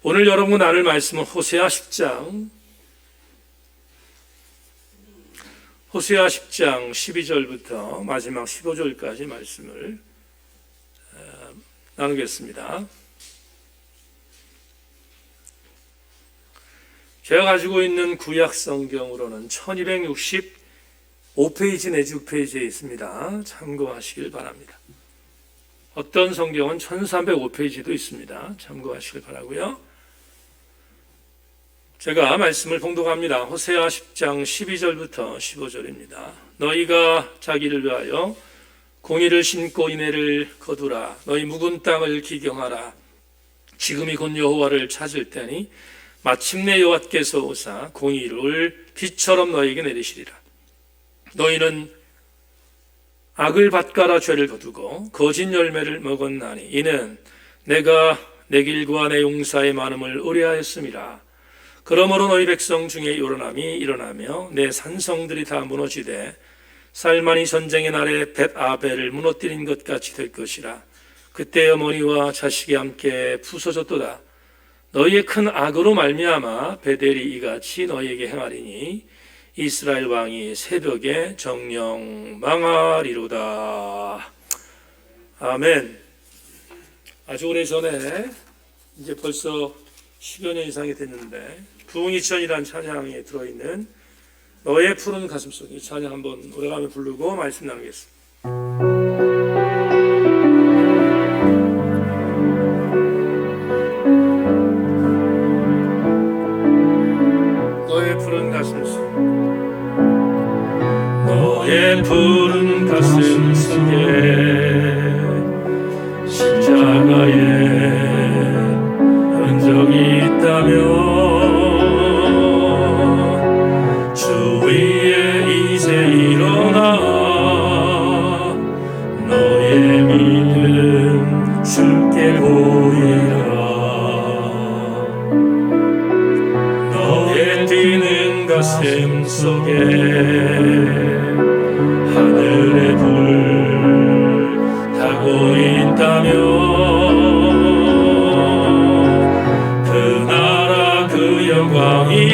오늘 여러분 나눌 말씀은 호세아 10장 12절부터 마지막 15절까지 말씀을 나누겠습니다. 제가 가지고 있는 구약 성경으로는 1265페이지 내지 6페이지에 있습니다. 참고하시길 바랍니다. 어떤 성경은 1305페이지도 있습니다. 참고하시길 바라고요. 제가 말씀을 봉독합니다. 호세아 10장 12절부터 15절입니다. 너희가 자기를 위하여 공의를 신고 인애를 거두라. 너희 묵은 땅을 기경하라. 지금이 곧 여호와를 찾을 때니 마침내 여호와께서 오사 공의를 비처럼 너희에게 내리시리라. 너희는 악을 밭가라 죄를 거두고 거짓 열매를 먹었나니 이는 내가 내 길과 내 용사의 많음을 의뢰하였음이라. 그러므로 너희 백성 중에 요란함이 일어나며 내 산성들이 다 무너지되 살만이 전쟁의 날에 벳아벨을 무너뜨린 것 같이 될 것이라. 그때 어머니와 자식이 함께 부서졌도다. 너희의 큰 악으로 말미암아 베델이 이같이 너희에게 행하리니 이스라엘 왕이 새벽에 정령 망하리로다. 아멘. 아주 오래전에 이제 벌써 10여 년 이상이 됐는데 부흥이천이라는 찬양에 들어있는 너의 푸른 가슴속, 이 찬양 한번 오래간만에 부르고 말씀 나누겠습니다. 너의 푸른 가슴속, 너의 푸른 가슴속에 십자가의 흔적이 있다면 주 위에 이제 일어나 너의 믿음 주께 보이라. 너의 뛰는 가슴 속에 하늘의 불 타고 있다면 영광 위에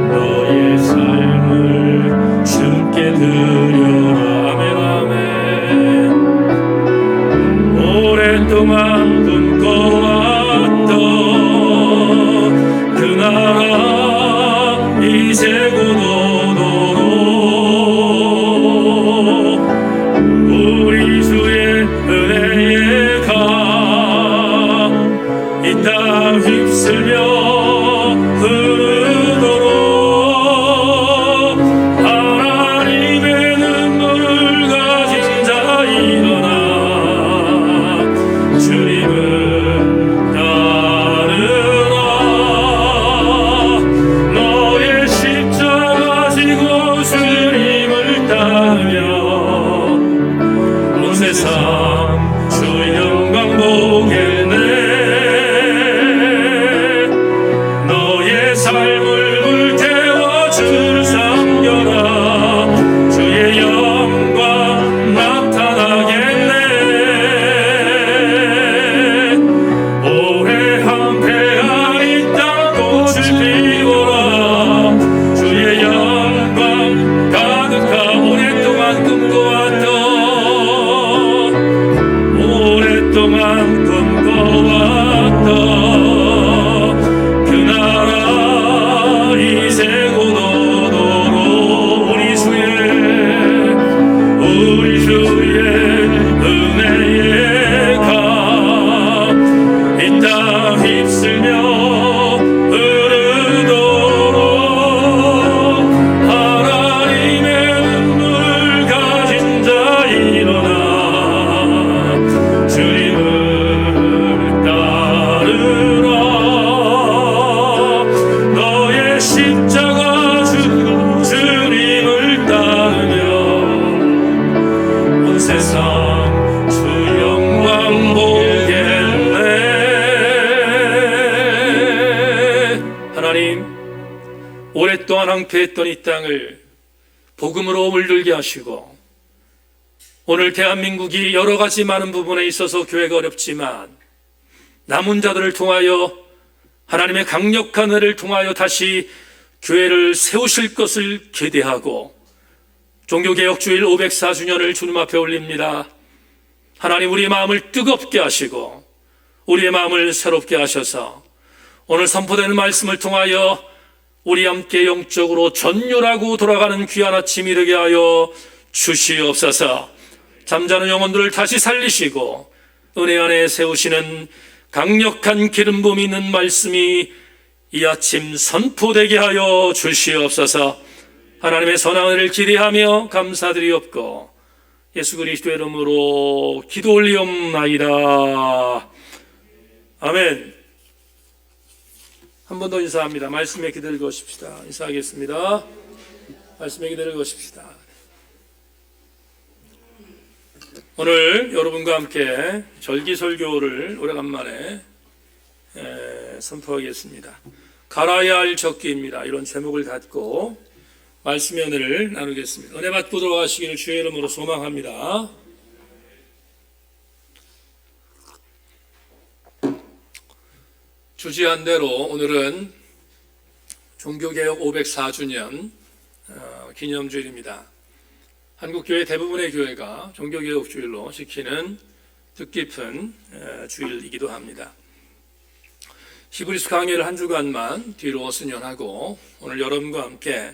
너의 삶을 주께 드려라. 아멘 아멘. 오랫동안 꿈꿔왔던 그 나라 이제 곧 오도록 우리 주의 은혜에 이 땅 휩쓸며 흐르도록 하나님의 눈물을 가진 자 일어나 주님을 따르라. 너의 십자가 지고 주님을 따르며 온 세상 주 영광 보겠네. 삶을 불태워 주를 섬겨라. 주의 영광 나타나겠네. 오래 한패한 이 땅 꽃을 피워라. 주의 영광 가득한 오랫동안 꿈꿔왔던 그 나라 이제 곧 오도록 우리 주의 은혜에 가 이 땅 휩쓸며 흐르도록 하나님의 눈물을 가진 자 일어나 주님을 따르라. 너의 십자가 지고 주님을 따르며 온 세상 주 영광 보겠네. 하나님, 오랫동안 황폐했던 이 땅을 복음으로 물들게 하시고 오늘 대한민국이 여러 가지 많은 부분에 있어서 교회가 어렵지만 남은 자들을 통하여 하나님의 강력한 은혜를 통하여 다시 교회를 세우실 것을 기대하고 종교개혁주일 504주년을 주님 앞에 올립니다. 하나님, 우리의 마음을 뜨겁게 하시고 우리의 마음을 새롭게 하셔서 오늘 선포되는 말씀을 통하여 우리 함께 영적으로 전율하고 돌아가는 귀한 아침 이르게 하여 주시옵소서. 잠자는 영혼들을 다시 살리시고 은혜 안에 세우시는 강력한 기름 부음이 있는 말씀이 이 아침 선포되게 하여 주시옵소서. 하나님의 선한 은혜를 기대하며 감사드리옵고 예수 그리스도의 이름으로 기도 올리옵나이다. 아멘. 한 번 더 인사합니다. 말씀에 기도를 거십시다. 인사하겠습니다. 말씀에 기도를 거십시다. 오늘 여러분과 함께 절기설교를 오래간만에 선포하겠습니다. 갈아야 할 적기입니다. 이런 제목을 갖고 말씀의 은혜를 나누겠습니다. 은혜 받고 돌아가시기를 주의 이름으로 소망합니다. 주지한 대로 오늘은 종교개혁 504주년 기념주일입니다. 한국교회 대부분의 교회가 종교개혁 주일로 지키는 뜻깊은 주일이기도 합니다. 히브리서 강의를 한 주간만 뒤로 수년하고 오늘 여러분과 함께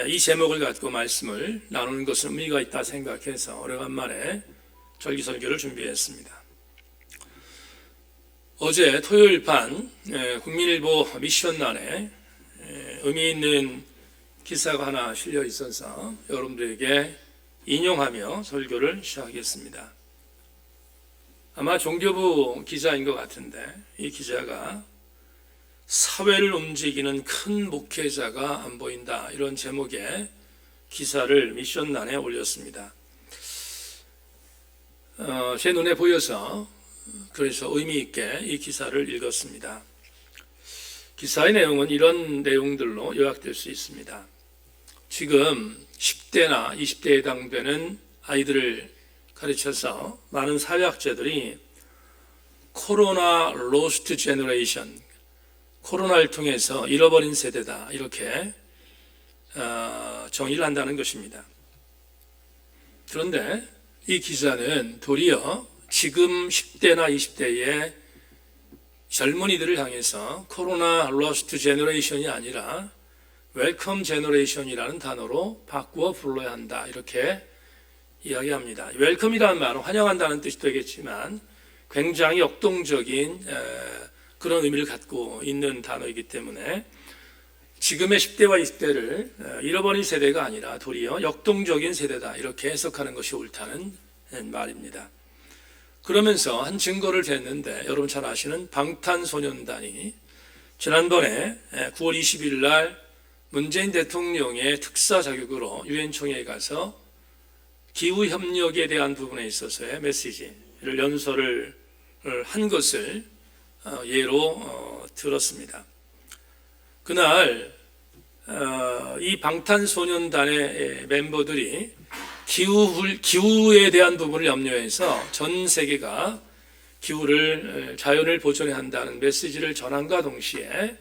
이 제목을 갖고 말씀을 나누는 것은 의미가 있다 생각해서 오래간만에 절기설교를 준비했습니다. 어제 토요일 반 국민일보 미션란에 의미 있는 기사가 하나 실려 있어서 여러분들에게 인용하며 설교를 시작하겠습니다. 아마 종교부 기자인 것 같은데 이 기자가 사회를 움직이는 큰 목회자가 안 보인다, 이런 제목의 기사를 미션란에 올렸습니다. 제 눈에 보여서 그래서 의미 있게 이 기사를 읽었습니다. 기사의 내용은 이런 내용들로 요약될 수 있습니다. 지금 10대나 20대에 해당되는 아이들을 가르쳐서 많은 사회학자들이 코로나 로스트 제너레이션, 코로나를 통해서 잃어버린 세대다, 이렇게 정의를 한다는 것입니다. 그런데 이 기자는 도리어 지금 10대나 20대의 젊은이들을 향해서 코로나 로스트 제너레이션이 아니라 웰컴 제너레이션이라는 단어로 바꾸어 불러야 한다, 이렇게 이야기합니다. 웰컴이라는 말은 환영한다는 뜻이 되겠지만 굉장히 역동적인 그런 의미를 갖고 있는 단어이기 때문에 지금의 10대와 20대를 잃어버린 세대가 아니라 도리어 역동적인 세대다, 이렇게 해석하는 것이 옳다는 말입니다. 그러면서 한 증거를 댔는데 여러분 잘 아시는 방탄소년단이 지난번에 9월 20일 날 문재인 대통령의 특사 자격으로 유엔 총회에 가서 기후협력에 대한 부분에 있어서의 메시지를 연설을 한 것을 예로 들었습니다. 그날 이 방탄소년단의 멤버들이 기후에 대한 부분을 염려해서 전 세계가 자연을 보존해야 한다는 메시지를 전함과 동시에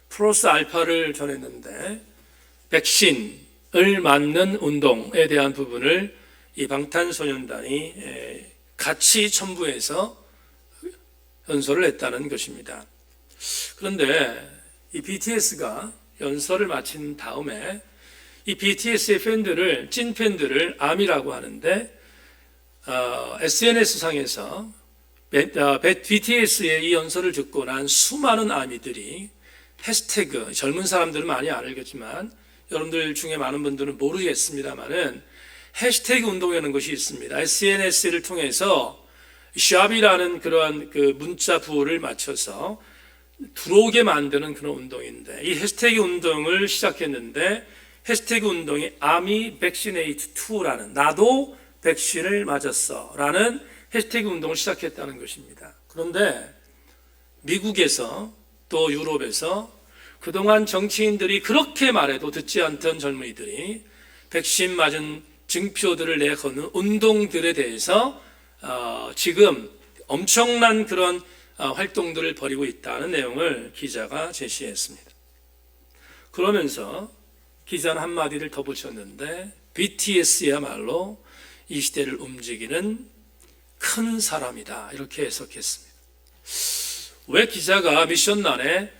플러스 알파를 전했는데 백신을 맞는 운동에 대한 부분을 이 방탄소년단이 같이 첨부해서 연설을 했다는 것입니다. 그런데 이 BTS가 연설을 마친 다음에 이 BTS의 찐팬들을 아미라고 하는데 SNS상에서 BTS의 이 연설을 듣고 난 수많은 아미들이 해시태그, 젊은 사람들은 많이 알겠지만 여러분들 중에 많은 분들은 모르겠습니다만은 해시태그 운동이라는 것이 있습니다. SNS를 통해서 샵이라는 그러한 그 문자 부호를 맞춰서 들어오게 만드는 그런 운동인데 이 해시태그 운동을 시작했는데 해시태그 운동이 아미 백시네이트 2라는 나도 백신을 맞았어 라는 해시태그 운동을 시작했다는 것입니다. 그런데 미국에서 또 유럽에서 그동안 정치인들이 그렇게 말해도 듣지 않던 젊은이들이 백신 맞은 증표들을 내거는 운동들에 대해서 지금 엄청난 그런 활동들을 벌이고 있다는 내용을 기자가 제시했습니다. 그러면서 기자는 한마디를 더 붙였는데 BTS야말로 이 시대를 움직이는 큰 사람이다, 이렇게 해석했습니다. 왜 기자가 미션란에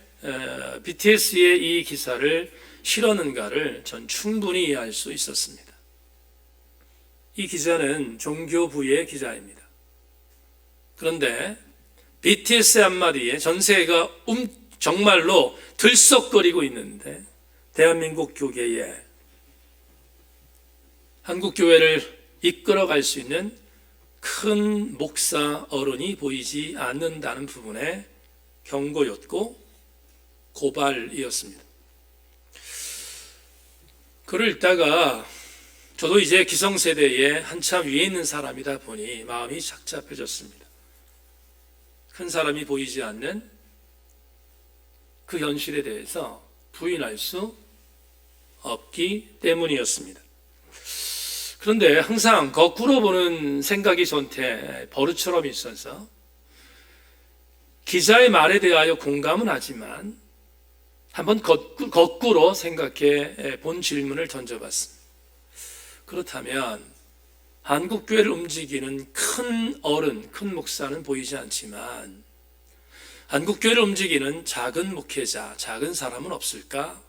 BTS의 이 기사를 실었는가를 전 충분히 이해할 수 있었습니다. 이 기자는 종교부의 기자입니다. 그런데 BTS 한마디에 전 세계가 정말로 들썩거리고 있는데 대한민국 교계에 한국 교회를 이끌어갈 수 있는 큰 목사 어른이 보이지 않는다는 부분에 경고였고 고발이었습니다. 글을 읽다가 저도 이제 기성세대에 한참 위에 있는 사람이다 보니 마음이 착잡해졌습니다. 큰 사람이 보이지 않는 그 현실에 대해서 부인할 수 없기 때문이었습니다. 그런데 항상 거꾸로 보는 생각이 저한테 버릇처럼 있어서 기자의 말에 대하여 공감은 하지만 한번 거꾸로 생각해 본 질문을 던져봤습니다. 그렇다면 한국교회를 움직이는 큰 어른, 큰 목사는 보이지 않지만 한국교회를 움직이는 작은 목회자, 작은 사람은 없을까?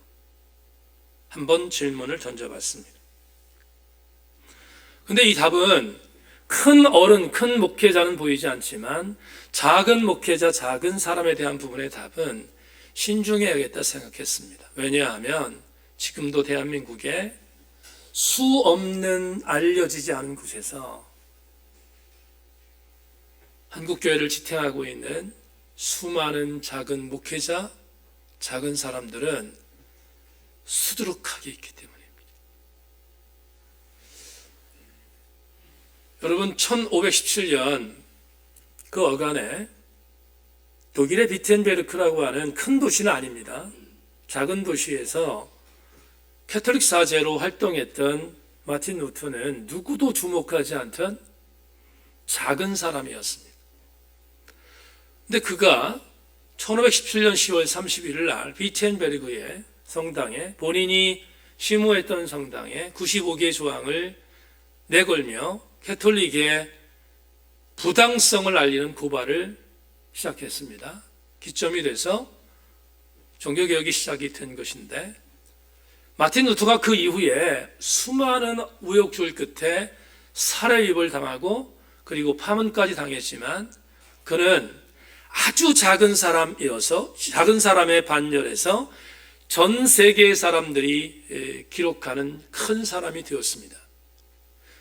한번 질문을 던져봤습니다. 근데 이 답은 큰 어른, 큰 목회자는 보이지 않지만 작은 목회자, 작은 사람에 대한 부분의 답은 신중해야겠다 생각했습니다. 왜냐하면 지금도 대한민국에 수 없는 알려지지 않은 곳에서 한국교회를 지탱하고 있는 수많은 작은 목회자, 작은 사람들은 수두룩하게 있기 때문입니다. 여러분, 1517년 그 어간에 독일의 비텐베르크라고 하는 큰 도시는 아닙니다. 작은 도시에서 캐톨릭 사제로 활동했던 마틴 루터는 누구도 주목하지 않던 작은 사람이었습니다. 근데 그가 1517년 10월 31일 날 비텐베르크의 성당에, 본인이 심호했던 성당에 95개의 조항을 내걸며 캐톨릭의 부당성을 알리는 고발을 시작했습니다. 기점이 돼서 종교개혁이 시작이 된 것인데, 마틴 루터가 그 이후에 수많은 우욕줄 끝에 살해입을 당하고 그리고 파문까지 당했지만 그는 아주 작은 사람이어서, 작은 사람의 반열에서 전 세계의 사람들이 기록하는 큰 사람이 되었습니다.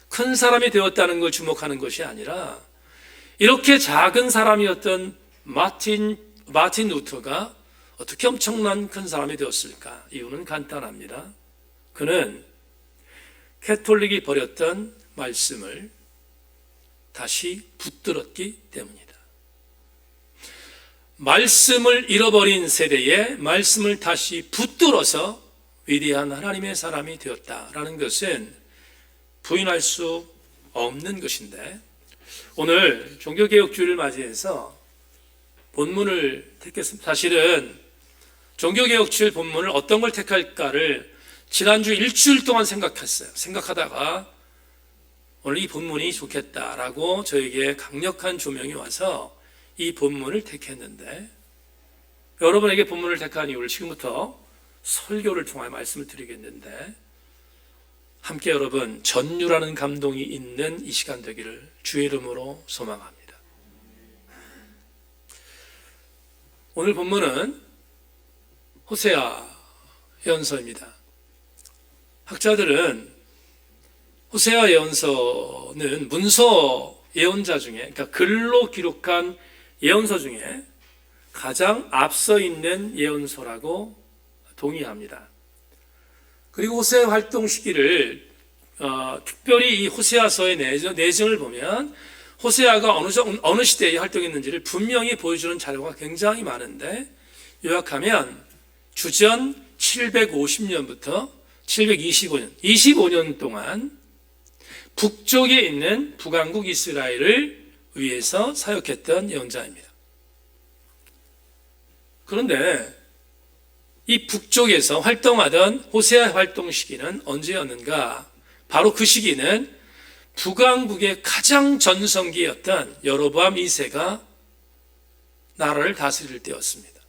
큰 사람이 되었다는 걸 주목하는 것이 아니라 이렇게 작은 사람이었던 마틴 루터가 어떻게 엄청난 큰 사람이 되었을까? 이유는 간단합니다. 그는 캐톨릭이 버렸던 말씀을 다시 붙들었기 때문이다. 말씀을 잃어버린 세대에 말씀을 다시 붙들어서 위대한 하나님의 사람이 되었다라는 것은 부인할 수 없는 것인데, 오늘 종교개혁주의를 맞이해서 본문을 택했습니다. 사실은 종교개혁주의 본문을 어떤 걸 택할까를 지난주 일주일 동안 생각하다가 오늘 이 본문이 좋겠다라고 저에게 강력한 조명이 와서 이 본문을 택했는데, 여러분에게 본문을 택한 이유를 지금부터 설교를 통해 말씀을 드리겠는데, 함께 여러분 전율하는 감동이 있는 이 시간 되기를 주의 이름으로 소망합니다. 오늘 본문은 호세아 예언서입니다. 학자들은 호세아 예언서는 문서 예언자 중에, 그러니까 글로 기록한 예언서 중에 가장 앞서 있는 예언서라고 동의합니다. 그리고 호세아 활동 시기를 특별히 이 호세아서의 내정을 보면 호세아가 어느 시대에 활동했는지를 분명히 보여주는 자료가 굉장히 많은데, 요약하면 주전 750년부터 725년, 25년 동안 북쪽에 있는 북왕국 이스라엘을 위해서 사역했던 예언자입니다. 그런데 이 북쪽에서 활동하던 호세아 활동 시기는 언제였는가? 바로 그 시기는 북왕국의 가장 전성기였던 여로보암 2세가 나라를 다스릴 때였습니다.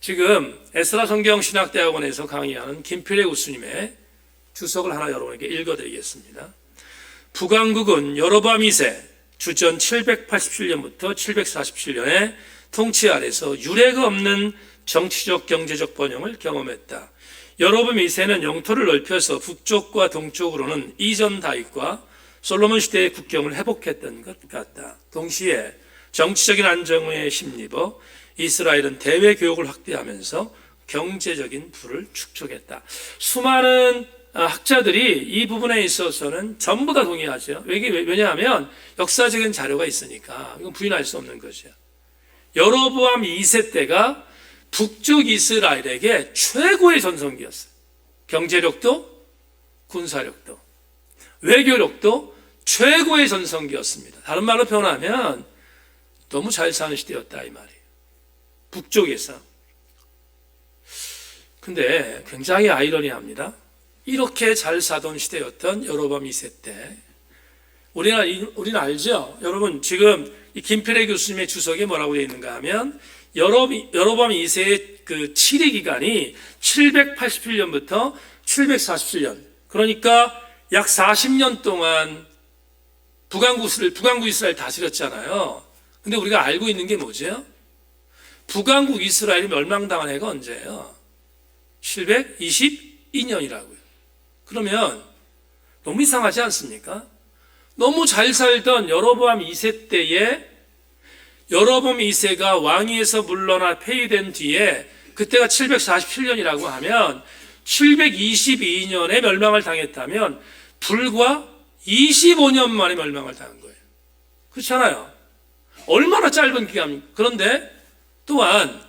지금 에스라 성경신학대학원에서 강의하는 김필애 교수님의 주석을 하나 여러분에게 읽어드리겠습니다. 북왕국은 여로보암 2세 주전 787년부터 747년에 통치 아래서 유례가 없는 정치적 경제적 번영을 경험했다. 여로보암 2세는 영토를 넓혀서 북쪽과 동쪽으로는 이전 다윗과 솔로몬 시대의 국경을 회복했던 것 같다. 동시에 정치적인 안정에 힘입어 이스라엘은 대외 교역을 확대하면서 경제적인 부를 축적했다. 수많은 학자들이 이 부분에 있어서는 전부 다 동의하죠. 왜냐하면 역사적인 자료가 있으니까 이건 부인할 수 없는 것이야. 여로보암 2세 때가 북쪽 이스라엘에게 최고의 전성기였어요. 경제력도 군사력도 외교력도 최고의 전성기였습니다. 다른 말로 표현하면 너무 잘 사는 시대였다 이 말이에요. 북쪽에서. 근데 굉장히 아이러니합니다. 이렇게 잘 사던 시대였던 여로보암 2세 때 우리는 알죠? 여러분 지금 이 김필애 교수님의 주석에 뭐라고 되어 있는가 하면 여로보암 2세의 그 치리 기간이 787년부터 747년 그러니까 약 40년 동안 북왕국 이스라엘 다스렸잖아요. 근데 우리가 알고 있는 게 뭐죠? 북왕국 이스라엘이 멸망당한 해가 언제예요? 722년이라고요. 그러면 너무 이상하지 않습니까? 너무 잘 살던 여로보암 2세 때에 여로보암 2세가 왕위에서 물러나 폐위된 뒤에 그때가 747년이라고 하면 722년에 멸망을 당했다면 불과 25년 만에 멸망을 당한 거예요. 그렇잖아요. 얼마나 짧은 기간입니까? 그런데 또한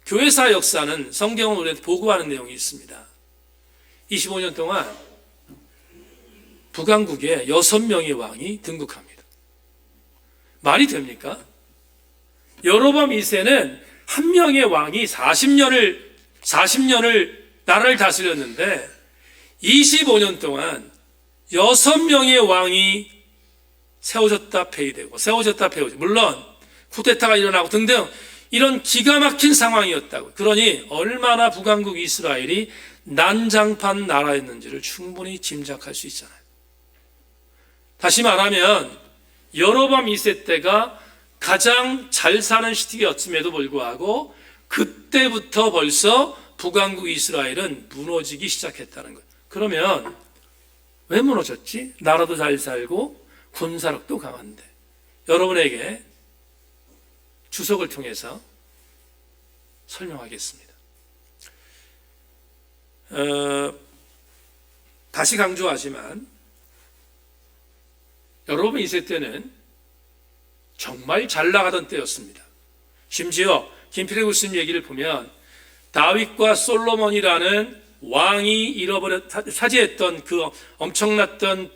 교회사 역사는 성경을 우리한테 보고하는 내용이 있습니다. 25년 동안 북왕국에 6명의 왕이 등극합니다. 말이 됩니까? 여로보암 2세는 한 명의 왕이 40년을 나라를 다스렸는데 25년 동안 6명의 왕이 세워졌다 폐위되고 세워졌다 폐위되고 물론 쿠데타가 일어나고 등등 이런 기가 막힌 상황이었다고. 그러니 얼마나 북왕국 이스라엘이 난장판 나라였는지를 충분히 짐작할 수 있잖아요. 다시 말하면 여로보암 2세 때가 가장 잘 사는 시기였음에도 불구하고 그때부터 벌써 북왕국 이스라엘은 무너지기 시작했다는 거예요. 그러면 왜 무너졌지? 나라도 잘 살고 군사력도 강한데. 여러분에게 주석을 통해서 설명하겠습니다. 다시 강조하지만 여로보암 2세 때는 정말 잘 나가던 때였습니다. 심지어 김필애 교수님 얘기를 보면 다윗과 솔로몬이라는 왕이 차지했던 그 엄청났던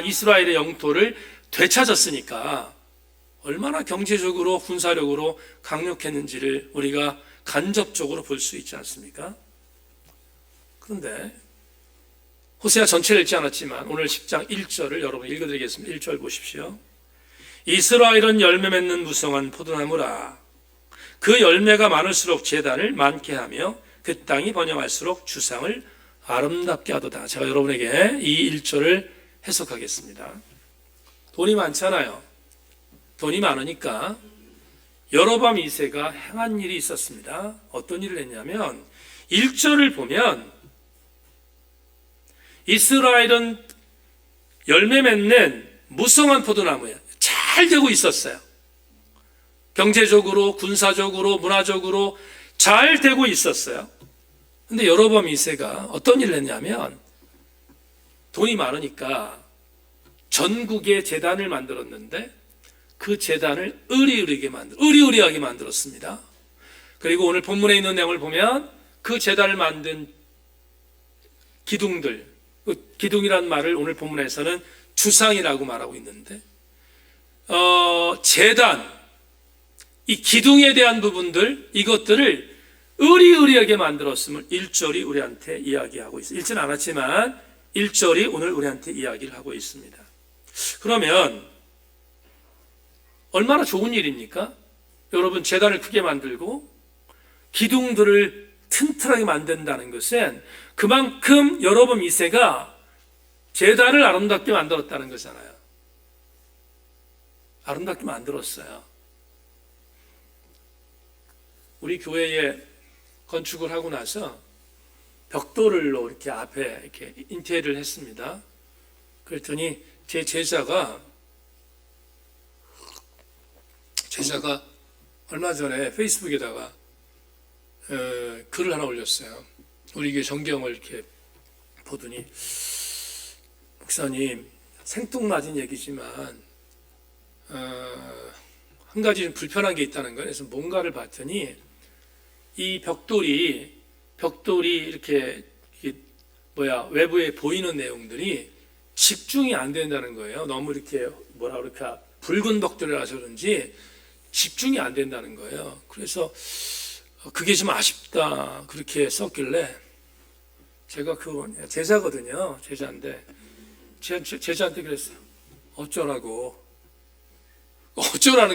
이스라엘의 영토를 되찾았으니까 얼마나 경제적으로 군사력으로 강력했는지를 우리가 간접적으로 볼 수 있지 않습니까? 그런데 호세아 전체를 읽지 않았지만 오늘 10장 1절을 여러분 읽어드리겠습니다. 1절 보십시오. 이스라엘은 열매 맺는 무성한 포도나무라. 그 열매가 많을수록 제단을 많게 하며 그 땅이 번영할수록 주상을 아름답게 하도다. 제가 여러분에게 이 1절을 해석하겠습니다. 돈이 많잖아요. 돈이 많으니까 여로보암 2세가 행한 일이 있었습니다. 어떤 일을 했냐면 1절을 보면 이스라엘은 열매 맺는 무성한 포도나무예요. 잘 되고 있었어요. 경제적으로, 군사적으로, 문화적으로 잘 되고 있었어요. 근데 여로보암 2세가 어떤 일을 했냐면 돈이 많으니까 전국에 제단을 만들었는데 그 제단을 의리의리하게 만들었습니다. 그리고 오늘 본문에 있는 내용을 보면 그 제단을 만든 기둥들, 기둥이란 말을 오늘 본문에서는 주상이라고 말하고 있는데 제단, 이 기둥에 대한 부분들, 이것들을 의리의리하게 만들었음을 1절이 우리한테 이야기하고 있어요. 읽지는 않았지만 1절이 오늘 우리한테 이야기를 하고 있습니다. 그러면 얼마나 좋은 일입니까? 여러분, 제단을 크게 만들고 기둥들을 튼튼하게 만든다는 것은 그만큼 여러분 2세가 제단을 아름답게 만들었다는 거잖아요. 아름답게 만들었어요. 우리 교회에 건축을 하고 나서 벽돌로 이렇게 앞에 이렇게 인테리어를 했습니다. 그랬더니 제 제자가 얼마 전에 페이스북에다가 글을 하나 올렸어요. 우리 교회 전경을 이렇게 보더니, 목사님, 생뚱맞은 얘기지만 한 가지 불편한 게 있다는 거예요. 그래서 뭔가를 봤더니 이 벽돌이 이렇게 외부에 보이는 내용들이 집중이 안 된다는 거예요. 너무 이렇게 붉은 벽돌이라서 그런지 집중이 안 된다는 거예요. 그래서 그게 좀 아쉽다 그렇게 썼길래 제가 제자거든요. 제자인데 제자한테 그랬어요. 어쩌라는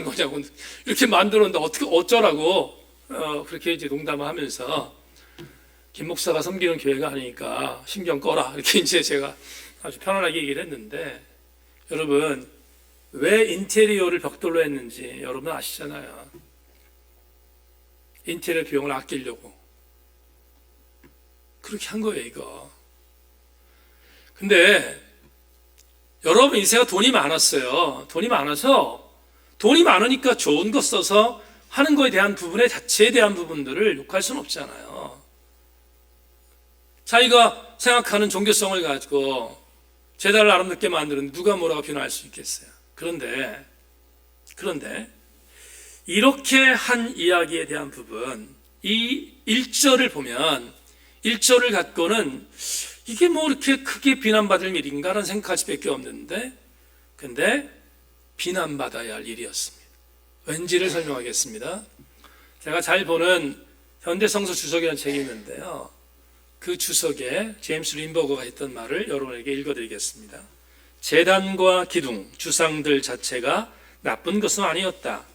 거냐고. 이렇게 만들었는데 어떻게 어쩌라고. 그렇게 이제 농담을 하면서 김 목사가 섬기는 교회가 아니니까 신경 꺼라. 이렇게 이제 제가 아주 편안하게 얘기를 했는데, 여러분, 왜 인테리어를 벽돌로 했는지 여러분 아시잖아요. 인테리어 비용을 아끼려고. 그렇게 한 거예요, 이거. 근데 여러분 인생가 돈이 많았어요. 돈이 많으니까 좋은 거 써서 하는 거에 대한 부분에 자체에 대한 부분들을 욕할 수는 없잖아요. 자기가 생각하는 종교성을 가지고 제단을 아름답게 만드는데 누가 뭐라고 비난할 수 있겠어요. 그런데 이렇게 한 이야기에 대한 부분, 이 1절을 보면 1절을 갖고는 이게 뭐 이렇게 크게 비난받을 일인가라는 생각할 수밖에 없는데, 근데 비난받아야 할 일이었습니다. 왠지를 설명하겠습니다. 제가 잘 보는 현대성서 주석이라는 책이 있는데요. 그 주석에 제임스 린버거가 했던 말을 여러분에게 읽어드리겠습니다. 제단과 기둥, 주상들 자체가 나쁜 것은 아니었다.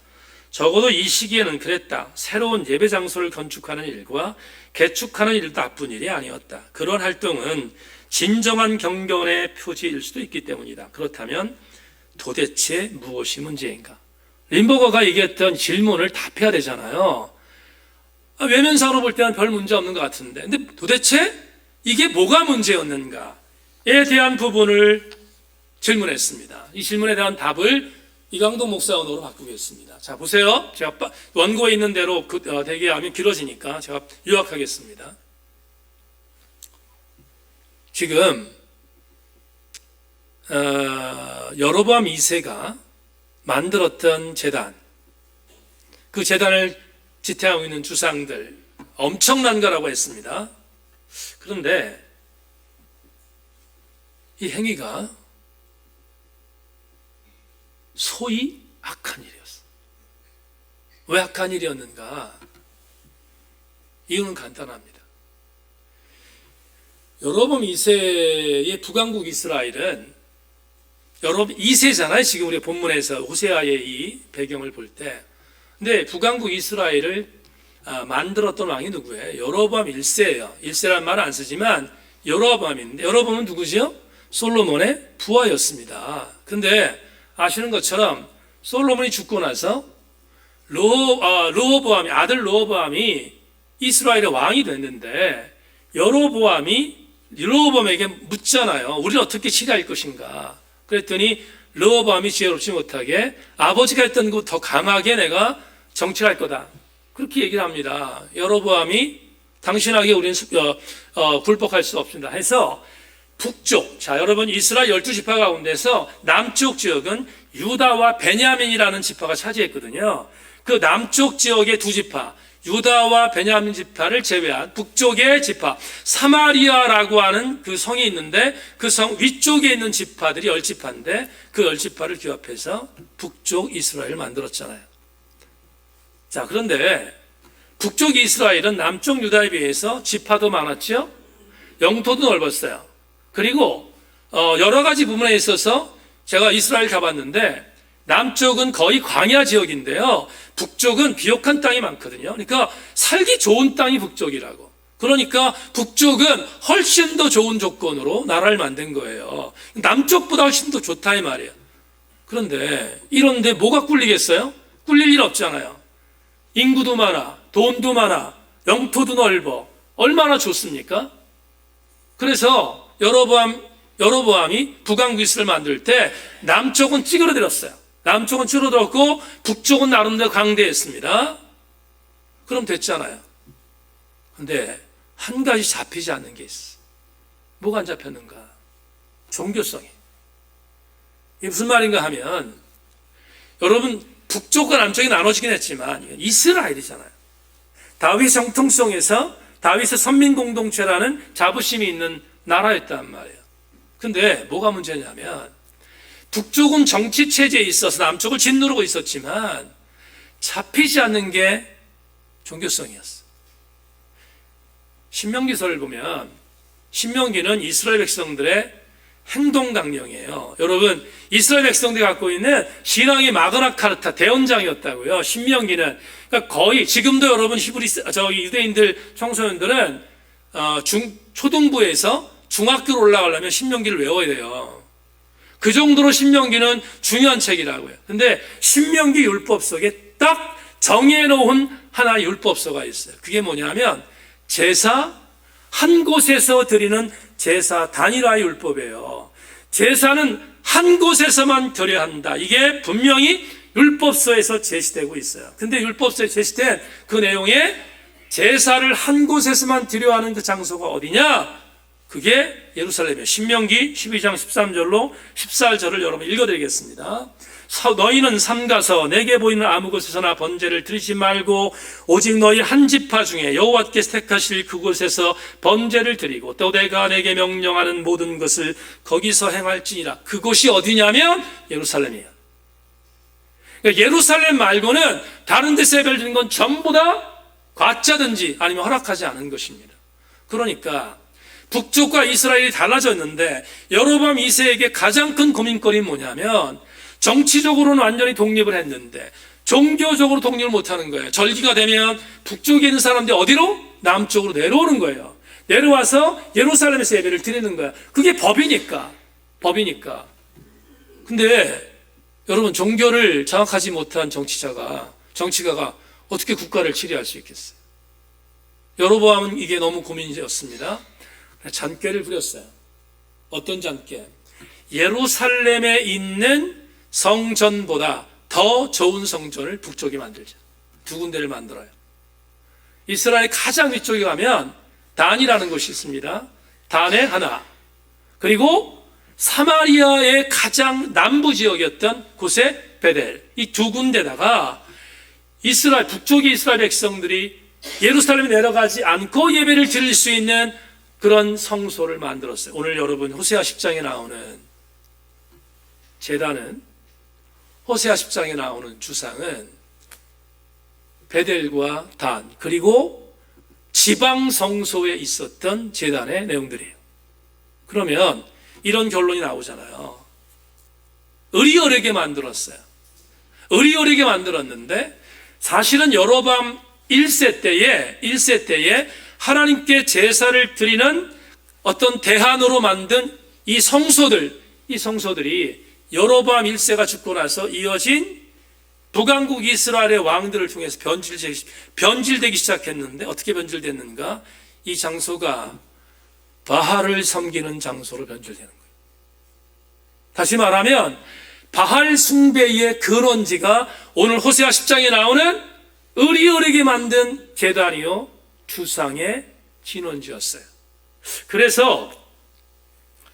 적어도 이 시기에는 그랬다. 새로운 예배 장소를 건축하는 일과 개축하는 일도 나쁜 일이 아니었다. 그런 활동은 진정한 경건의 표지일 수도 있기 때문이다. 그렇다면 도대체 무엇이 문제인가? 린버거가 얘기했던 질문을 답해야 되잖아요. 외면상으로 볼 때는 별 문제 없는 것 같은데, 근데 도대체 이게 뭐가 문제였는가에 대한 부분을 질문했습니다. 이 질문에 대한 답을 이강동 목사 언어로 바꾸겠습니다. 자, 보세요. 제가 원고에 있는 대로 대개하면 길어지니까 제가 요약하겠습니다. 지금 여로보암 2세가 만들었던 제단, 그 제단을 지탱하고 있는 주상들 엄청난 거라고 했습니다. 그런데 이 행위가 소위 악한 일이었어. 왜 악한 일이었는가? 이유는 간단합니다. 여로보암 2세의 북왕국 이스라엘은 여러분 2세잖아요. 지금 우리 본문에서 호세아의 이 배경을 볼 때. 근데 북왕국 이스라엘을 만들었던 왕이 누구예요? 여로보암 1세예요. 1세라는 말은 안 쓰지만 여로보암인데, 여로보암은 누구죠? 솔로몬의 부하였습니다. 근데 아시는 것처럼 솔로몬이 죽고 나서 아들 로보암이 이스라엘의 왕이 됐는데, 여로보암에게 묻잖아요. 우리는 어떻게 치료할 것인가? 그랬더니 르호보암이 지혜롭지 못하게 아버지가 했던 것 더 강하게 내가 정치를 할 거다. 그렇게 얘기를 합니다. 여로보암이 당신에게 우리는 굴복할 수 없습니다. 해서 북쪽, 자 여러분, 이스라엘 12지파 가운데서 남쪽 지역은 유다와 베냐민이라는 지파가 차지했거든요. 그 남쪽 지역의 두 지파, 유다와 베냐민 지파를 제외한 북쪽의 지파, 사마리아라고 하는 그 성이 있는데, 그 성 위쪽에 있는 지파들이 10지파인데 그 10지파를 규합해서 북쪽 이스라엘을 만들었잖아요. 자, 그런데 북쪽 이스라엘은 남쪽 유다에 비해서 지파도 많았죠. 영토도 넓었어요. 그리고 여러 가지 부분에 있어서 제가 이스라엘 가봤는데 남쪽은 거의 광야 지역인데요. 북쪽은 비옥한 땅이 많거든요. 그러니까 살기 좋은 땅이 북쪽이라고. 그러니까 북쪽은 훨씬 더 좋은 조건으로 나라를 만든 거예요. 남쪽보다 훨씬 더 좋다 이 말이에요. 그런데 이런데 뭐가 꿀리겠어요? 꿀릴 일 없잖아요. 인구도 많아, 돈도 많아, 영토도 넓어. 얼마나 좋습니까? 그래서 여로보암이 북왕국을 만들 때 남쪽은 찌그러들었어요. 남쪽은 줄어들었고 북쪽은 나름대로 강대했습니다. 그럼 됐잖아요. 근데 한 가지 잡히지 않는 게 있어. 뭐가 안 잡혔는가? 종교성이. 이게 무슨 말인가 하면 여러분 북쪽과 남쪽이 나눠지긴 했지만 이스라엘이잖아요. 다윗 정통성에서 다윗의 선민공동체라는 자부심이 있는 나라였단 말이에요. 근데 뭐가 문제냐면 북쪽은 정치체제에 있어서 남쪽을 짓누르고 있었지만 잡히지 않는 게 종교성이었어. 신명기서를 보면 신명기는 이스라엘 백성들의 행동강령이에요. 여러분 이스라엘 백성들이 갖고 있는 신앙의 마그나 카르타 대원장이었다고요. 신명기는 그러니까 거의 지금도 여러분 유대인들 청소년들은 초등부에서 중학교로 올라가려면 신명기를 외워야 돼요. 그 정도로 신명기는 중요한 책이라고요. 근데 신명기 율법 속에 딱 정해놓은 하나의 율법서가 있어요. 그게 뭐냐면 제사 한 곳에서 드리는 제사 단일화의 율법이에요. 제사는 한 곳에서만 드려야 한다. 이게 분명히 율법서에서 제시되고 있어요. 근데 율법서에 제시된 그 내용에 제사를 한 곳에서만 드려야 하는 그 장소가 어디냐? 그게 예루살렘이에요. 신명기 12장 13절로 14절을 여러분 읽어드리겠습니다. 너희는 삼가서 내게 보이는 아무 곳에서나 번제를 드리지 말고 오직 너희 한 지파 중에 여호와께서 택하실 그곳에서 번제를 드리고 또 내가 내게 명령하는 모든 것을 거기서 행할지니라. 그곳이 어디냐면 예루살렘이에요. 그러니까 예루살렘 말고는 다른 데서 예배를 드리는 건 전부 다 가짜든지 아니면 허락하지 않은 것입니다. 그러니까 북쪽과 이스라엘이 달라졌는데 여로보암 2세에게 가장 큰 고민거리는 뭐냐면 정치적으로는 완전히 독립을 했는데 종교적으로 독립을 못하는 거예요. 절기가 되면 북쪽에 있는 사람들이 어디로? 남쪽으로 내려오는 거예요. 내려와서 예루살렘에서 예배를 드리는 거야. 그게 법이니까. 근데 여러분 종교를 장악하지 못한 정치가가 어떻게 국가를 치리할 수 있겠어요? 여로보암은 이게 너무 고민이었습니다. 잔꾀를 부렸어요. 어떤 잔꾀? 예루살렘에 있는 성전보다 더 좋은 성전을 북쪽에 만들자. 두 군데를 만들어요. 이스라엘 가장 위쪽에 가면 단이라는 곳이 있습니다. 단에 하나. 그리고 사마리아의 가장 남부 지역이었던 곳에 베델. 이 두 군데다가 북쪽의 이스라엘 백성들이 예루살렘에 내려가지 않고 예배를 드릴 수 있는 그런 성소를 만들었어요. 오늘 여러분 호세아 10장에 나오는 제단은 호세아 10장에 나오는 주상은 베델과 단 그리고 지방 성소에 있었던 제단의 내용들이에요. 그러면 이런 결론이 나오잖아요. 의리어리게 만들었어요. 의리어리게 만들었는데 사실은 여로보암 1세 때에 하나님께 제사를 드리는 어떤 대안으로 만든 이 성소들이 여로보암 1세가 죽고 나서 이어진 북왕국 이스라엘의 왕들을 통해서 변질되기 시작했는데 어떻게 변질됐는가? 이 장소가 바알을 섬기는 장소로 변질되는 거예요. 다시 말하면 바알 숭배의 근원지가 오늘 호세아 10장에 나오는 의리어리게 만든 제단이요 주상의 진원지였어요. 그래서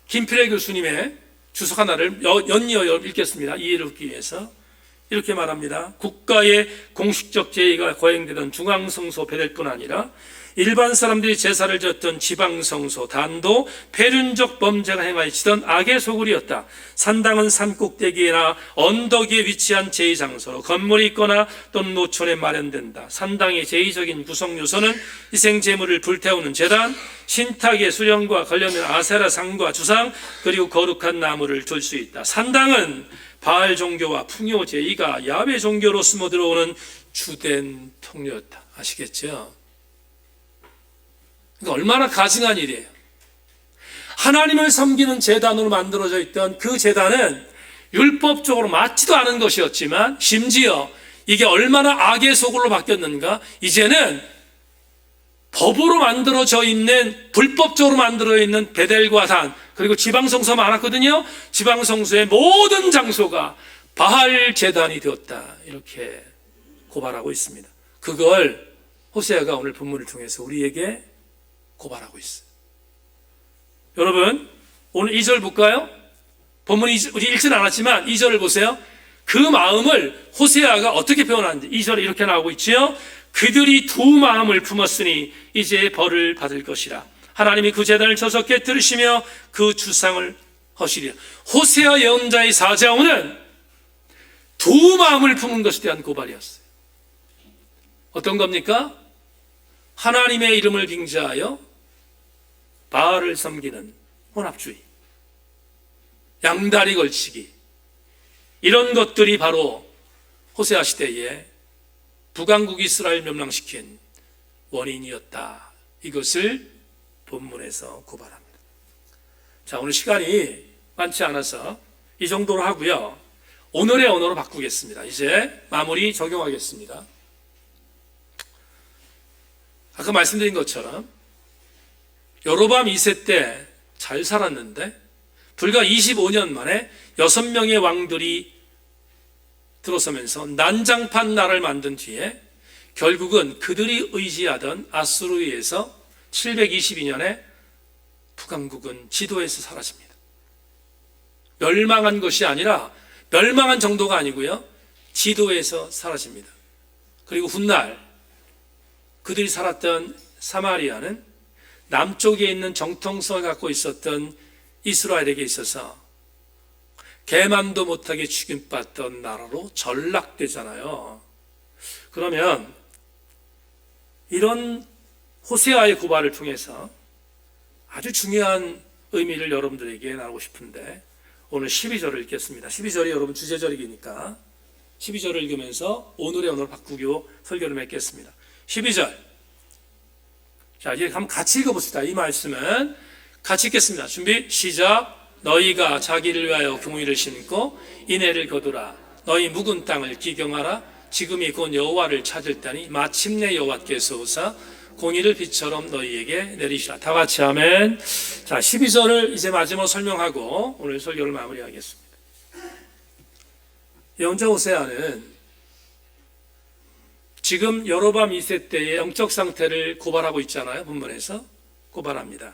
김필애 교수님의 주석 하나를 연이어 읽겠습니다. 이해를 얻기 위해서 이렇게 말합니다. 국가의 공식적 제의가 거행되던 중앙성소 베델뿐 아니라 일반 사람들이 제사를 졌던 지방성소, 단도, 폐륜적 범죄가 행하여지던 악의 소굴이었다. 산당은 산 꼭대기나 언덕 위에 위치한 제의장소로 건물이 있거나 또는 노천에 마련된다. 산당의 제의적인 구성 요소는 희생 제물을 불태우는 제단, 신탁의 수령과 관련된 아세라 상과 주상, 그리고 거룩한 나무를 둘 수 있다. 산당은 바알 종교와 풍요 제의가 야훼 종교로 숨어 들어오는 주된 통로였다. 아시겠죠? 그러니까 얼마나 가증한 일이에요. 하나님을 섬기는 제단으로 만들어져 있던 그 제단은 율법적으로 맞지도 않은 것이었지만 심지어 이게 얼마나 악의 소굴로 바뀌었는가, 이제는 법으로 만들어져 있는, 불법적으로 만들어져 있는 베델과 단, 그리고 지방성소가 많았거든요. 지방성소의 모든 장소가 바알 제단이 되었다, 이렇게 고발하고 있습니다. 그걸 호세아가 오늘 본문을 통해서 우리에게 고발하고 있어요. 여러분, 오늘 2절 볼까요? 본문이 우리 읽진 않았지만 2절을 보세요. 그 마음을 호세아가 어떻게 표현하는지 2절에 이렇게 나오고 있지요. 그들이 두 마음을 품었으니 이제 벌을 받을 것이라. 하나님이 그 제단을 쳐서 깨뜨리시며 그 주상을 허시리라. 호세아 예언자의 사자오는 두 마음을 품은 것에 대한 고발이었어요. 어떤 겁니까? 하나님의 이름을 빙자하여 바알을 섬기는 혼합주의, 양다리 걸치기, 이런 것들이 바로 호세아 시대에 북왕국 이스라엘 멸망시킨 원인이었다. 이것을 본문에서 고발합니다. 자, 오늘 시간이 많지 않아서 이 정도로 하고요. 오늘의 언어로 바꾸겠습니다. 이제 마무리 적용하겠습니다. 아까 말씀드린 것처럼 여로보암 2세 때 잘 살았는데 불과 25년 만에 6명의 왕들이 들어서면서 난장판 나라를 만든 뒤에 결국은 그들이 의지하던 아수르에 의해서 722년에 북왕국은 지도에서 사라집니다. 멸망한 것이 아니라, 멸망한 정도가 아니고요, 지도에서 사라집니다. 그리고 훗날 그들이 살았던 사마리아는 남쪽에 있는 정통성을 갖고 있었던 이스라엘에게 있어서 개만도 못하게 취급받던 나라로 전락되잖아요. 그러면 이런 호세아의 고발을 통해서 아주 중요한 의미를 여러분들에게 나누고 싶은데, 오늘 12절을 읽겠습니다. 12절이 여러분 주제절이니까 12절을 읽으면서 오늘의 언어를 바꾸고 설교를 맺겠습니다. 12절. 자, 이제 한번 같이 읽어봅시다. 이 말씀은 같이 읽겠습니다. 준비, 시작. 너희가 자기를 위하여 경위를 심고 인애를 거두라. 너희 묵은 땅을 기경하라. 지금이 곧 여호와를 찾을 때니 마침내 여호와께서 오사 공의를 빛처럼 너희에게 내리시라. 다 같이 아멘. 자, 12절을 이제 마지막으로 설명하고 오늘 설교를 마무리하겠습니다. 예언자 호세아는 지금 여로보암 2세 때의 영적 상태를 고발하고 있잖아요. 본문에서 고발합니다.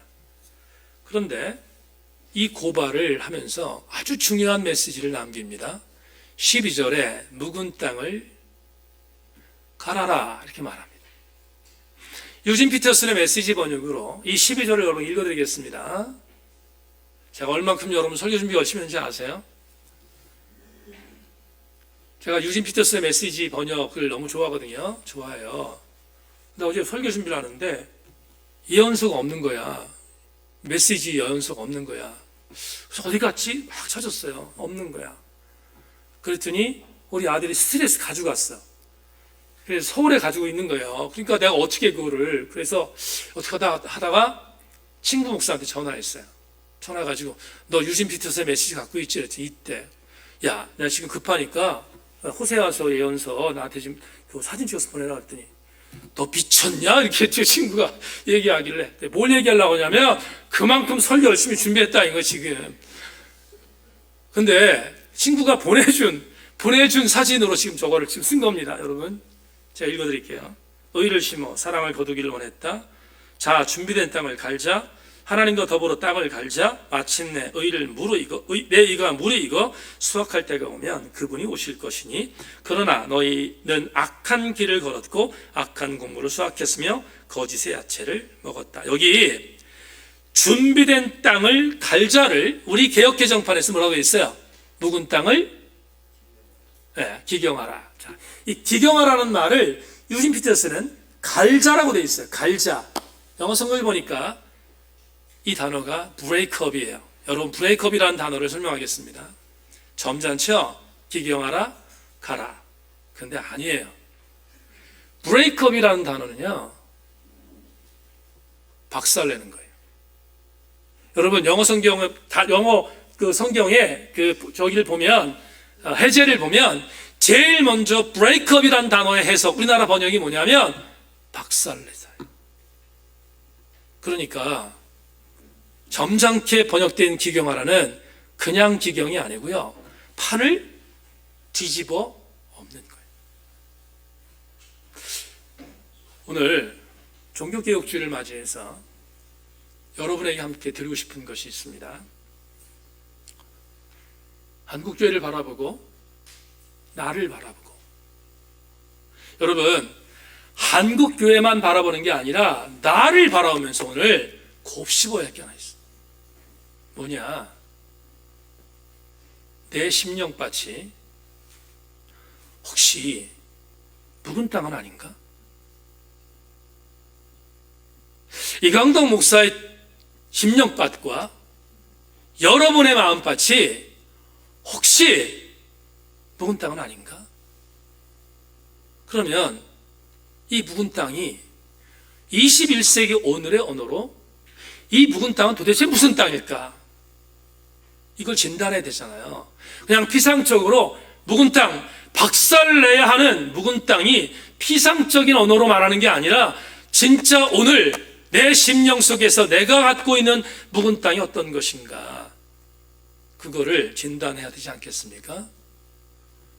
그런데 이 고발을 하면서 아주 중요한 메시지를 남깁니다. 12절에 묵은 땅을 갈아라, 이렇게 말합니다. 유진 피터슨의 메시지 번역으로 이 12절을 여러분 읽어드리겠습니다. 제가 얼만큼 여러분 설교 준비 열심히 했는지 아세요? 제가 유진 피터슨의 메시지 번역을 너무 좋아하거든요. 좋아해요. 근데 어제 설교 준비를 하는데 예언서가 없는 거야. 메시지 예언서가 없는 거야. 그래서 어디 갔지? 막 찾았어요. 없는 거야. 그랬더니 우리 아들이 스트레스 가져갔어. 그래서 서울에 가지고 있는 거예요. 그러니까 내가 어떻게 그거를, 그래서 어떻게 하다가 친구 목사한테 전화했어요. 전화가지고 너 유진 피터슨의 메시지 갖고 있지? 그랬더니 이때. 야, 내가 지금 급하니까 호세아서 예언서 나한테 지금 그 사진 찍어서 보내라 그랬더니 너 미쳤냐? 이렇게 제 친구가 얘기하길래 뭘 얘기하려고 하냐면 그만큼 설교 열심히 준비했다 이거 지금. 근데 친구가 보내준 사진으로 지금 저거를 지금 쓴 겁니다. 여러분 제가 읽어드릴게요. 의를 심어 사랑을 거두기를 원했다. 자, 준비된 땅을 갈자. 하나님과 더불어 땅을 갈자 마침내 내 의가 무르익어 수확할 때가 오면 그분이 오실 것이니 그러나 너희는 악한 길을 걸었고 악한 곡물을 수확했으며 거짓의 야채를 먹었다. 여기 준비된 땅을 갈자를 우리 개역개정판에서 뭐라고 했어요? 묵은 땅을 기경하라. 자, 이 기경하라는 말을 유진 피터스는 갈자라고 되어 있어요. 갈자. 영어 성경을 보니까 이 단어가 브레이크업이에요. 여러분, 브레이크업이라는 단어를 설명하겠습니다. 점잖죠? 기경하라, 가라. 근데 아니에요. 브레이크업이라는 단어는요, 박살내는 거예요. 여러분, 영어 성경에 저기를 보면, 해제를 보면, 제일 먼저 브레이크업이라는 단어의 해석, 우리나라 번역이 뭐냐면, 박살내자예요. 그러니까, 점잖게 번역된 기경하라는 그냥 기경이 아니고요, 판을 뒤집어 엎는 거예요. 오늘 종교개혁주의를 맞이해서 여러분에게 함께 드리고 싶은 것이 있습니다. 한국교회를 바라보고 나를 바라보고, 여러분, 한국교회만 바라보는 게 아니라 나를 바라보면서 오늘 곱씹어야 할 게 하나 있어요. 뭐냐? 내 심령밭이 혹시 묵은 땅은 아닌가? 이강동 목사의 심령밭과 여러분의 마음밭이 혹시 묵은 땅은 아닌가? 그러면 이 묵은 땅이 21세기 오늘의 언어로 이 묵은 땅은 도대체 무슨 땅일까? 이걸 진단해야 되잖아요. 그냥 피상적으로 묵은 땅, 박살내야 하는 묵은 땅이 피상적인 언어로 말하는 게 아니라 진짜 오늘 내 심령 속에서 내가 갖고 있는 묵은 땅이 어떤 것인가, 그거를 진단해야 되지 않겠습니까?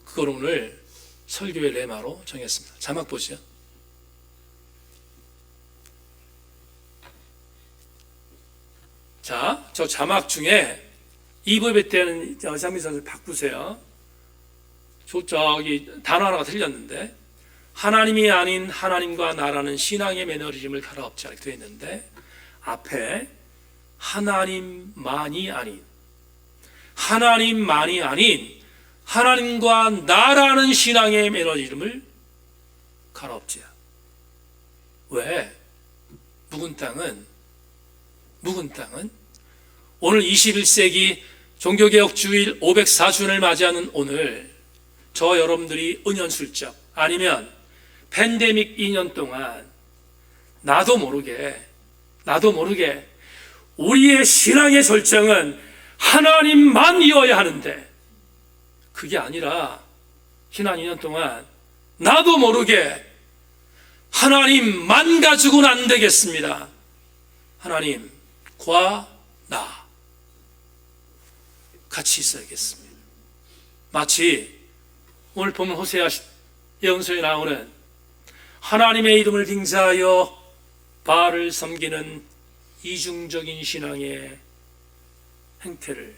그걸 오늘 설교의 레마로 정했습니다. 자막 보시죠. 자, 저 자막 중에 이부의 때는 장미선을 바꾸세요. 저기 단어 하나가 틀렸는데, 하나님이 아닌 하나님과 나라는 신앙의 매너리즘을 갈아엎자 이렇게 되어 있는데, 앞에 하나님만이 아닌 하나님과 나라는 신앙의 매너리즘을 갈아엎자. 왜? 묵은 땅은 오늘 21세기 종교개혁주일 504주년을 맞이하는 오늘, 저 여러분들이 은연슬쩍 아니면 팬데믹 2년 동안 나도 모르게 우리의 신앙의 절정은 하나님만이어야 하는데, 그게 아니라 지난 2년 동안 나도 모르게 하나님만 가지고는 안 되겠습니다. 하나님과 나 같이 있어야겠습니다. 마치 오늘 보면 호세아 예언서에 나오는 하나님의 이름을 빙자하여 바알을 섬기는 이중적인 신앙의 행태를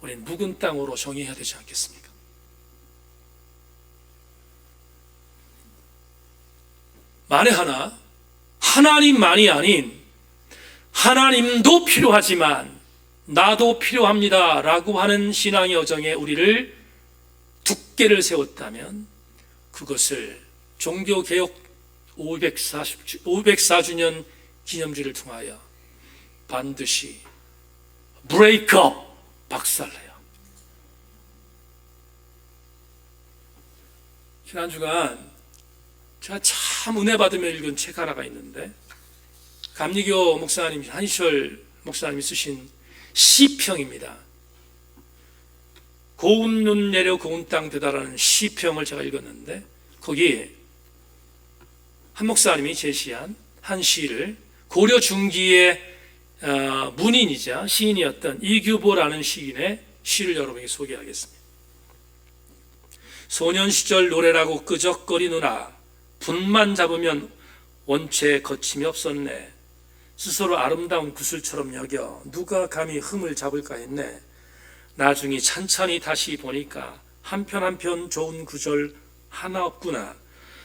우리는 묵은 땅으로 정의해야 되지 않겠습니까? 만에 하나 하나님만이 아닌 하나님도 필요하지만 나도 필요합니다 라고 하는 신앙의 여정에 우리를 두께를 세웠다면, 그것을 종교개혁 504주년 기념주를 통하여 반드시 브레이크업, 박살내요. 지난 주간 제가 참 은혜 받으며 읽은 책 하나가 있는데, 감리교 목사님 한시철 목사님이 쓰신 시평입니다. 고운 눈 내려 고운 땅 되다라는 시평을 제가 읽었는데, 거기 한 목사님이 제시한 한 시를 고려 중기의 문인이자 시인이었던 이규보라는 시인의 시를 여러분에게 소개하겠습니다. 소년 시절 노래라고 끄적거리느라 분만 잡으면 원체 거침이 없었네. 스스로 아름다운 구슬처럼 여겨 누가 감히 흠을 잡을까 했네. 나중에 찬찬히 다시 보니까 한편 한편 좋은 구절 하나 없구나.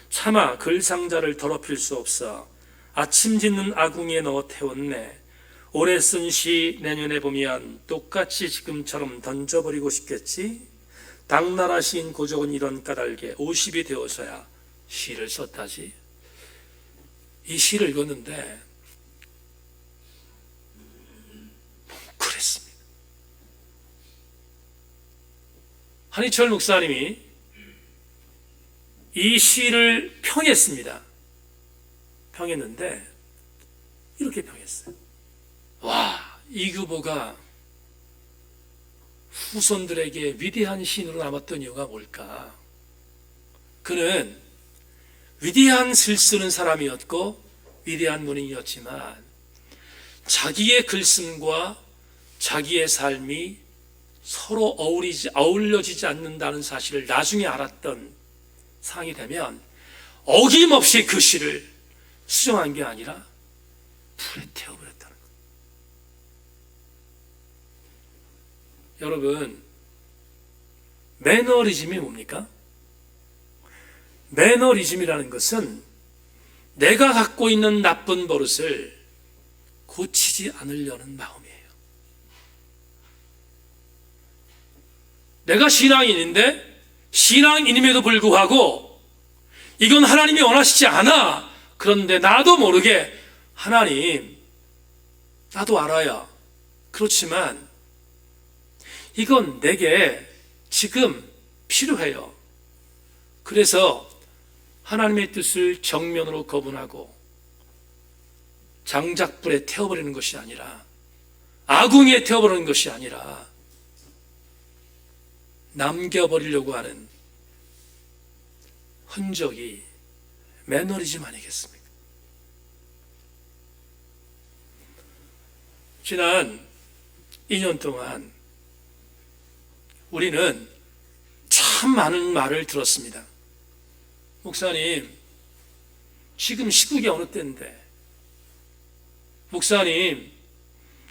차마 글상자를 더럽힐 수 없어 아침 짓는 아궁이에 넣어 태웠네. 올해 쓴 시 내년에 보면 똑같이 지금처럼 던져버리고 싶겠지. 당나라 시인 고적은 이런 까닭에 50이 되어서야 시를 썼다지. 이 시를 읽었는데 그랬습니다. 한희철 목사님이 이 시를 평했습니다. 평했는데 이렇게 평했어요. 와, 이규보가 후손들에게 위대한 시인으로 남았던 이유가 뭘까? 그는 위대한 글 쓰는 사람이었고 위대한 문인이었지만 자기의 글씀과 자기의 삶이 서로 어울려지지 않는다는 사실을 나중에 알았던 상황이 되면 어김없이 그 시를 수정한 게 아니라 불에 태워버렸다는 것. 여러분, 매너리즘이 뭡니까? 매너리즘이라는 것은 내가 갖고 있는 나쁜 버릇을 고치지 않으려는 마음이에요. 내가 신앙인인데 신앙인임에도 불구하고 이건 하나님이 원하시지 않아. 그런데 나도 모르게 하나님, 나도 알아요. 그렇지만 이건 내게 지금 필요해요. 그래서 하나님의 뜻을 정면으로 거부하고 장작불에 태워버리는 것이 아니라, 아궁이에 태워버리는 것이 아니라 남겨버리려고 하는 흔적이 매너리즘 아니겠습니까? 지난 2년 동안 우리는 참 많은 말을 들었습니다. 목사님, 지금 시국이 어느 때인데, 목사님,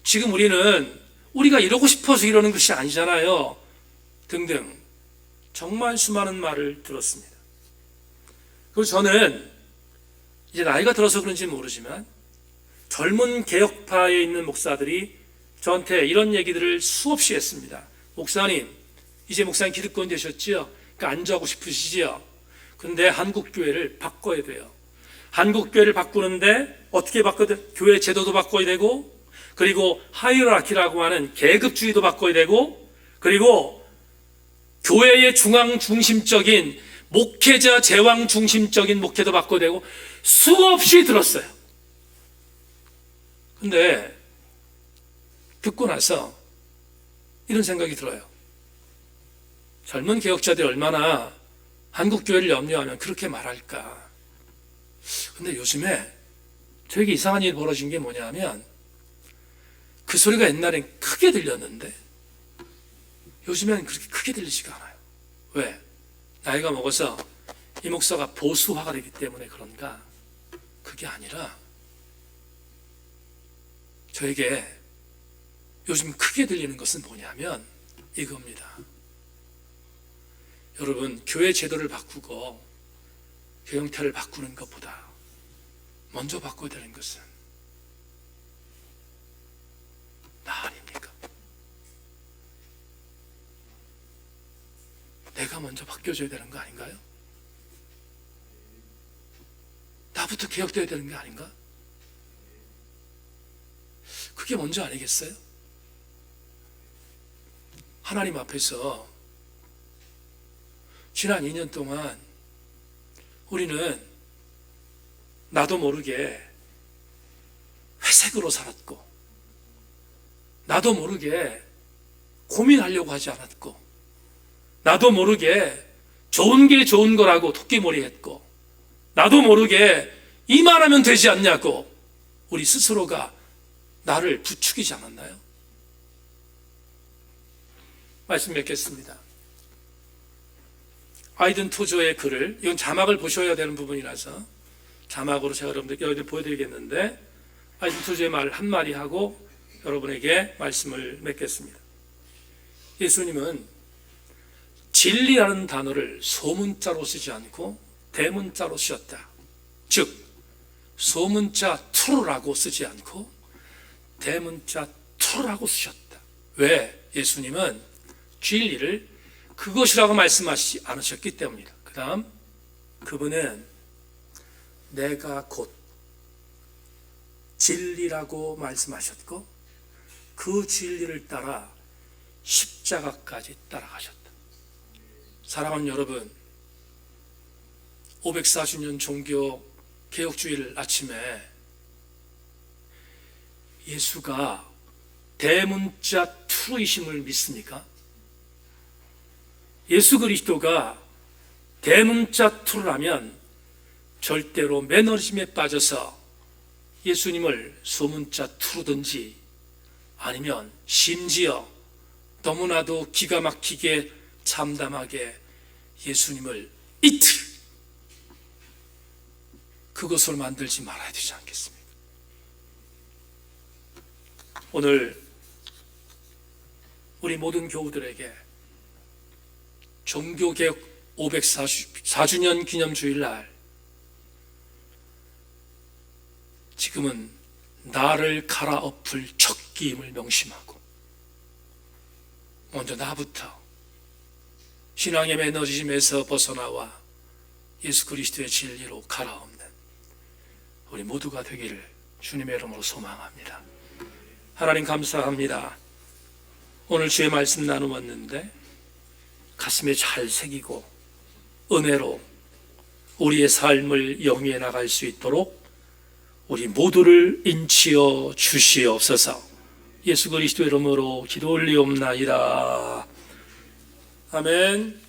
지금 우리가 이러고 싶어서 이러는 것이 아니잖아요. 등등 정말 수많은 말을 들었습니다. 그리고 저는 이제 나이가 들어서 그런지 모르지만 젊은 개혁파에 있는 목사들이 저한테 이런 얘기들을 수없이 했습니다. 목사님, 이제 목사님 기득권 되셨지요? 그러니까 안주하고 싶으시지요? 근데 한국교회를 바꿔야 돼요. 한국교회를 바꾸는데 어떻게 바꿔야 돼요? 교회 제도도 바꿔야 되고, 그리고 하이어라키라고 하는 계급주의도 바꿔야 되고, 그리고 교회의 중앙 중심적인 목회자 제왕 중심적인 목회도 바꿔야 되고, 수없이 들었어요. 근데 듣고 나서 이런 생각이 들어요. 젊은 개혁자들이 얼마나 한국교회를 염려하면 그렇게 말할까. 근데 요즘에 되게 이상한 일이 벌어진 게 뭐냐면, 그 소리가 옛날엔 크게 들렸는데 요즘에는 그렇게 크게 들리지가 않아요. 왜? 나이가 먹어서 이 목사가 보수화가 되기 때문에 그런가? 그게 아니라 저에게 요즘 크게 들리는 것은 뭐냐면 이겁니다. 여러분, 교회 제도를 바꾸고 교회 형태를 바꾸는 것보다 먼저 바꿔야 되는 것은 나 아닙니까? 내가 먼저 바뀌어줘야 되는 거 아닌가요? 나부터 개혁돼야 되는 게 아닌가? 그게 먼저 아니겠어요? 하나님 앞에서 지난 2년 동안 우리는 나도 모르게 회색으로 살았고, 나도 모르게 고민하려고 하지 않았고, 나도 모르게 좋은 게 좋은 거라고 토끼머리 했고, 나도 모르게 이만하면 되지 않냐고 우리 스스로가 나를 부추기지 않았나요? 말씀 맺겠습니다. 아이든 토조의 글을, 이건 자막을 보셔야 되는 부분이라서 자막으로 제가 여러분들께 보여드리겠는데, 아이들 두 주의 말 한마디 하고 여러분에게 말씀을 맺겠습니다. 예수님은 진리라는 단어를 소문자로 쓰지 않고 대문자로 쓰셨다. 즉 소문자 tru라고 쓰지 않고 대문자 tru라고 쓰셨다. 왜? 예수님은 진리를 그것이라고 말씀하시지 않으셨기 때문이다. 그 다음 그분은 내가 곧 진리라고 말씀하셨고 그 진리를 따라 십자가까지 따라가셨다. 사랑하는 여러분, 540년 종교 개혁주일 아침에 예수가 대문자 tru이심을 믿습니까? 예수 그리스도가 대문자 tru라면 절대로 매너리즘에 빠져서 예수님을 소문자 tru든지 아니면 심지어 너무나도 기가 막히게 참담하게 예수님을 이틀 그것으로 만들지 말아야 되지 않겠습니까? 오늘 우리 모든 교우들에게 종교개혁 544주년 기념주일날 지금은 나를 갈아엎을 척기임을 명심하고 먼저 나부터 신앙의 매너리즘에서 벗어나와 예수 그리스도의 진리로 갈아엎는 우리 모두가 되기를 주님의 이름으로 소망합니다. 하나님 감사합니다. 오늘 주의 말씀 나누었는데 가슴에 잘 새기고 은혜로 우리의 삶을 영위해 나갈 수 있도록 우리 모두를 인치어 주시옵소서. 예수 그리스도 이름으로 기도 올리옵나이다. 아멘.